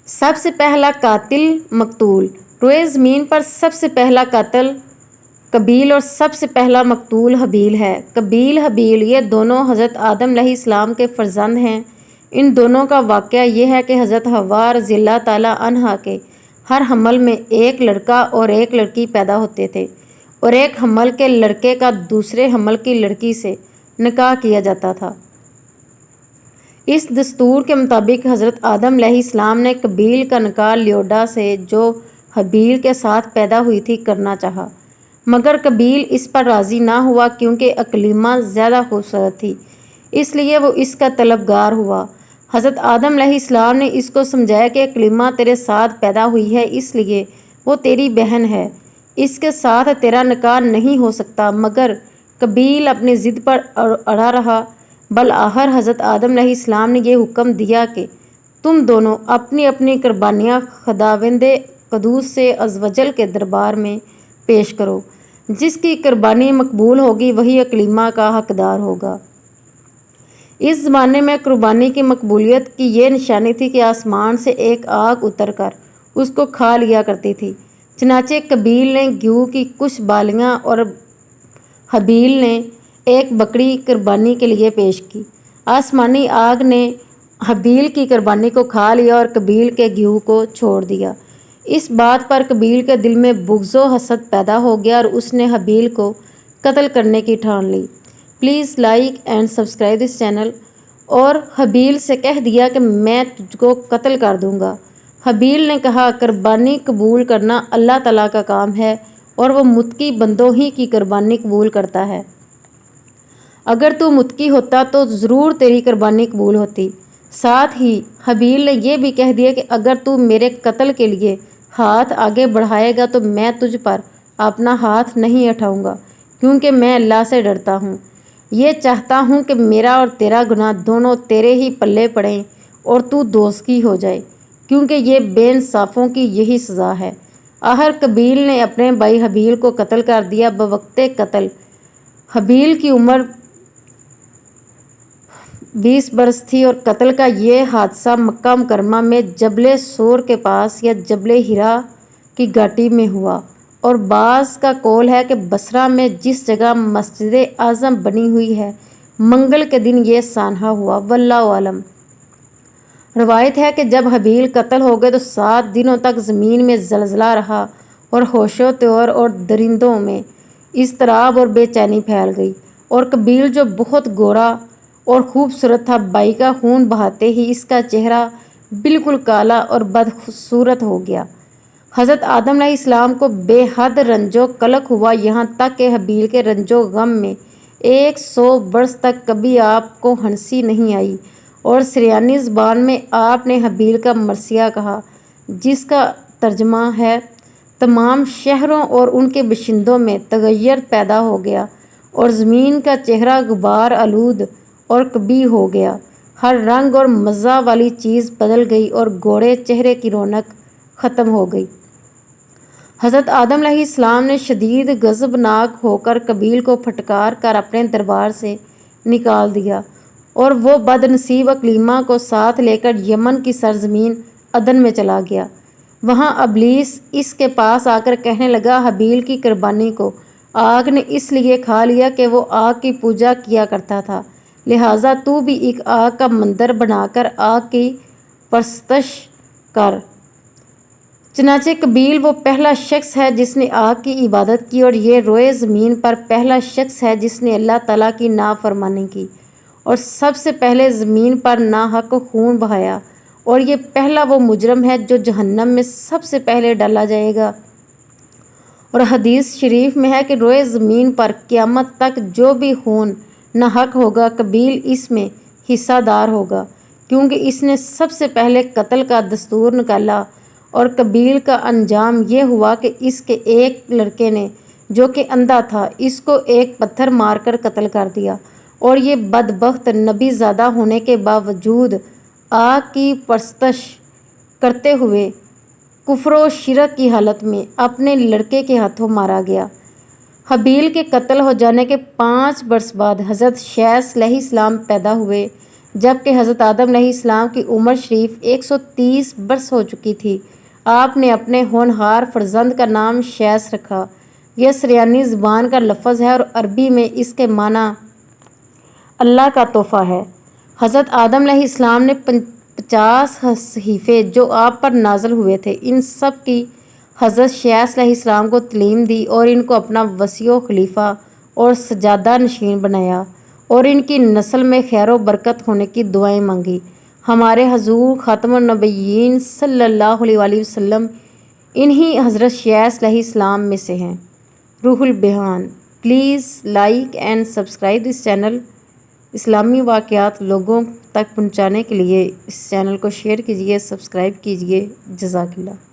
سب سے پہلا قاتل مقتول۔ روئے زمین پر سب سے پہلا قاتل قابیل اور سب سے پہلا مقتول حابیل ہے۔ قابیل حابیل یہ دونوں حضرت آدم علیہ السلام کے فرزند ہیں۔ ان دونوں کا واقعہ یہ ہے کہ حضرت حوا رضی اللہ تعالیٰ عنہا کے ہر حمل میں ایک لڑکا اور ایک لڑکی پیدا ہوتے تھے، اور ایک حمل کے لڑکے کا دوسرے حمل کی لڑکی سے نکاح کیا جاتا تھا۔ اس دستور کے مطابق حضرت آدم علیہ السلام نے قابیل کا نکاح لیوڈا سے جو حابیل کے ساتھ پیدا ہوئی تھی کرنا چاہا، مگر قابیل اس پر راضی نہ ہوا کیونکہ اکلیمہ زیادہ خوبصورت تھی، اس لیے وہ اس کا طلبگار ہوا۔ حضرت آدم علیہ السلام نے اس کو سمجھایا کہ اکلیمہ تیرے ساتھ پیدا ہوئی ہے، اس لیے وہ تیری بہن ہے، اس کے ساتھ تیرا نکاح نہیں ہو سکتا، مگر قابیل اپنی ضد پر اڑا رہا۔ بالآخر حضرت آدم علیہ السلام نے یہ حکم دیا کہ تم دونوں اپنی اپنی قربانیاں خداوند قدوس سے عز وجل کے دربار میں پیش کرو، جس کی قربانی مقبول ہوگی وہی اکلیمہ کا حقدار ہوگا۔ اس زمانے میں قربانی کی مقبولیت کی یہ نشانی تھی کہ آسمان سے ایک آگ اتر کر اس کو کھا لیا کرتی تھی۔ چنانچہ قابیل نے گیہوں کی کچھ بالیاں اور حابیل نے ایک بکری قربانی کے لیے پیش کی۔ آسمانی آگ نے حابیل کی قربانی کو کھا لیا اور قابیل کے گیہوں کو چھوڑ دیا۔ اس بات پر قابیل کے دل میں بغض و حسد پیدا ہو گیا اور اس نے حابیل کو قتل کرنے کی ٹھان لی۔ Please like and subscribe this channel. اور حابیل سے کہہ دیا کہ میں تجھ کو قتل کر دوں گا۔ حابیل نے کہا، قربانی قبول کرنا اللہ تعالیٰ کا کام ہے اور وہ متقی بندوں ہی کی قربانی قبول کرتا ہے۔ اگر تو متقی ہوتا تو ضرور تیری قربانی قبول ہوتی۔ ساتھ ہی حابیل نے یہ بھی کہہ دیا کہ اگر تو میرے قتل کے لیے ہاتھ آگے بڑھائے گا تو میں تجھ پر اپنا ہاتھ نہیں اٹھاؤں گا، کیونکہ میں اللہ سے ڈرتا ہوں۔ یہ چاہتا ہوں کہ میرا اور تیرا گناہ دونوں تیرے ہی پلے پڑیں اور تو دوزخی ہو جائے، کیونکہ یہ بے انصافوں کی یہی سزا ہے۔ آخر قابیل نے اپنے بھائی حابیل کو قتل کر دیا۔ بوقت قتل حابیل کی عمر 20 برس تھی اور قتل کا یہ حادثہ مکہ مکرمہ میں جبل سور کے پاس یا جبل ہرا کی گھاٹی میں ہوا، اور بعض کا قول ہے کہ بصرہ میں جس جگہ مسجد اعظم بنی ہوئی ہے منگل کے دن یہ سانحہ ہوا، واللہ اعلم۔ روایت ہے کہ جب حابیل قتل ہو گئے تو 7 دنوں تک زمین میں زلزلہ رہا اور ہوش و طیور اور درندوں میں اضطراب اور بے چینی پھیل گئی، اور قابیل جو بہت گورا اور خوبصورت تھا، بھائی کا خون بہاتے ہی اس کا چہرہ بالکل کالا اور بدصورت ہو گیا۔ حضرت آدم علیہ السلام کو بے حد رنج و قلق ہوا، یہاں تک کہ حابیل کے رنج و غم میں 100 برس تک کبھی آپ کو ہنسی نہیں آئی، اور سریانی زبان میں آپ نے حابیل کا مرثیہ کہا، جس کا ترجمہ ہے تمام شہروں اور ان کے باشندوں میں تغیر پیدا ہو گیا اور زمین کا چہرہ غبار آلود اور قبیح ہو گیا، ہر رنگ اور مزہ والی چیز بدل گئی اور گوڑے چہرے کی رونق ختم ہو گئی۔ حضرت آدم علیہ السلام نے شدید غضبناک ہو کر قابیل کو پھٹکار کر اپنے دربار سے نکال دیا، اور وہ بد نصیب اکلیمہ کو ساتھ لے کر یمن کی سرزمین عدن میں چلا گیا۔ وہاں ابلیس اس کے پاس آ کر کہنے لگا، حابیل کی قربانی کو آگ نے اس لیے کھا لیا کہ وہ آگ کی پوجا کیا کرتا تھا، لہٰذا تو بھی ایک آگ کا مندر بنا کر آگ کی پرستش کر۔ چنانچہ قابیل وہ پہلا شخص ہے جس نے آگ کی عبادت کی، اور یہ روئے زمین پر پہلا شخص ہے جس نے اللہ تعالیٰ کی نافرمانی کی اور سب سے پہلے زمین پر ناحق خون بہایا، اور یہ پہلا وہ مجرم ہے جو جہنم میں سب سے پہلے ڈالا جائے گا۔ اور حدیث شریف میں ہے کہ روئے زمین پر قیامت تک جو بھی خون ناحق ہوگا قابیل اس میں حصہ دار ہوگا، کیونکہ اس نے سب سے پہلے قتل کا دستور نکالا۔ اور قابیل کا انجام یہ ہوا کہ اس کے ایک لڑکے نے جو کہ اندھا تھا اس کو ایک پتھر مار کر قتل کر دیا، اور یہ بدبخت نبی زادہ ہونے کے باوجود آگ کی پرستش کرتے ہوئے کفر و شرک کی حالت میں اپنے لڑکے کے ہاتھوں مارا گیا۔ حابیل کے قتل ہو جانے کے 5 برس بعد حضرت شیث علیہ السلام پیدا ہوئے۔ جبکہ حضرت آدم علیہ السلام کی عمر شریف 130 برس ہو چکی تھی۔ آپ نے اپنے ہونہار فرزند کا نام شیس رکھا۔ یہ سریانی زبان کا لفظ ہے اور عربی میں اس کے معنی اللہ کا تحفہ ہے۔ حضرت آدم علیہ السلام نے 50 صحیفے جو آپ پر نازل ہوئے تھے، ان سب کی حضرت شیس علیہ السلام کو تعلیم دی اور ان کو اپنا وصی و خلیفہ اور سجادہ نشین بنایا اور ان کی نسل میں خیر و برکت ہونے کی دعائیں مانگی۔ ہمارے حضور خاتم النبیین صلی اللہ علیہ وآلہ وسلم انہی حضرت شیس علیہ السلام میں سے ہیں۔ Ruh Albayan. Please like and subscribe this channel. اسلامی واقعات لوگوں تک پہنچانے کے لیے اس چینل کو شیئر کیجیے، سبسکرائب کیجیے۔ جزاک اللہ۔